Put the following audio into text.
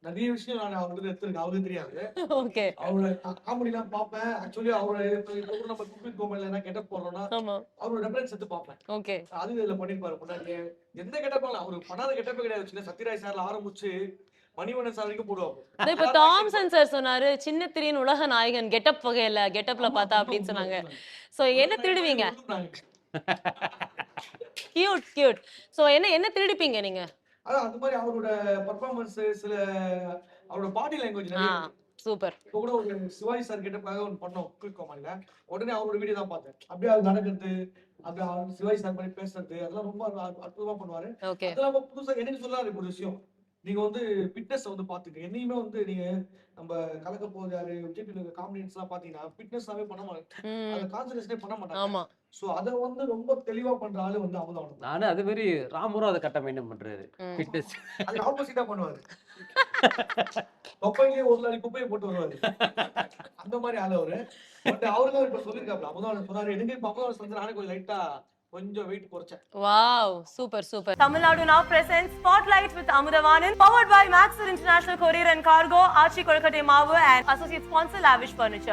நிறைய விஷயம் நான் அவர்கிட்ட எடுத்திருக்கேன். அவருக்கு தெரியாது. ஓகே. அவரோட காமெடிலாம் பார்ப்பேன். ஆக்சுவலி அவரு இப்ப கூட நம்ம குக் வித் கோமாளில என்ன கெட்டப் போடுறோம்னா, ஆமா. அவரோட ரெஃபரன்ஸ் எடுத்து பார்ப்பேன். ஓகே. அது இதுல பண்ணிருப்பாரு முன்னாடியே. எந்த கெட்டப்பும் இல்ல. அவரு பண்ணாத கெட்டப்பே கிடையாது. வச்சுக்கோங்க. சத்யராஜ் சார்ல ஆரம்பிச்சு மணிவண்ணன் சார் வரைக்கும் போடுவாங்க. அதே இப்ப தாம்சன் சார் சொன்னாரு, சின்ன திரையின் உலக நாயகன் கெட்டப் வகையில கெட்டப்ல பார்த்தா அப்படின்னு சொன்னாங்க. சோ என்ன திருடுவீங்க? Cute cute. சோ என்ன திருடிப்பீங்க நீங்க? அதான் அந்த மாதிரி அவரோட பெர்ஃபார்மன்ஸ் சில அவரோட பாடி லாங்குவேஜ் நிறைய இருக்கு. சூப்பர். இப்ப கூட ஒரு சிவாஜி சார் கெட்டப்காக ஒன்னு பண்ணோம் குக் கோமாளில. உடனே அவரோட வீடியோ தான் பார்த்தேன். அப்படியே அது நடக்கிறது, அப்படியே சிவாஜி சார் மாதிரி பேசுறது அதெல்லாம் ரொம்ப அற்புதமா பண்ணுவாரு. ஓகே. அதெல்லாம் புதுசா எனக்கு சொல்லாரு ஒரு விஷயம். நீங்க வந்து ஃபிட்னஸ் வந்து பாத்துக்க. என்னையுமே வந்து நீங்க நம்ம கலக்க போது யாரு விஜய் டிவில காமெடியன்ஸ்லாம் பாத்தீங்கன்னா ஃபிட்னஸ்ஸாவே பண்ண மாட்டாங்க. அத கான்சன்ட்ரேஷனே பண்ண மாட்டாங்க. ஆமா. சோ அத வந்து ரொம்ப தெளிவா பண்ற ஆளு வந்து அமுதவாணன். நானு அது மாதிரி ராமரும் அத கரெக்ட்டா மெயின்டெயின் பண்றாரு. ஃபிட்னஸ். அது ஆப்போசிட்டா பண்ணுவாரு. தொப்பையிலேயே ஒரு லாரி குப்பையை போட்டு வருவாரு. அந்த மாதிரி ஆளு அவரு. பட் அவரு இப்ப சொல்லிருக்காப்ல. அமுதவாணன் சொன்னாரு. எனக்கு இப்ப அமுதவாணன் வந்து நானே கொஞ்சம் லைட்டா கொஞ்சம் wait குறைச்சேன். Wow, super super. Tamil Nadu now presents Spotlight with Amudavanan, powered by Maxwell International Courier and Cargo, Archie Kolkate Mavu and associate sponsor Lavish Furniture.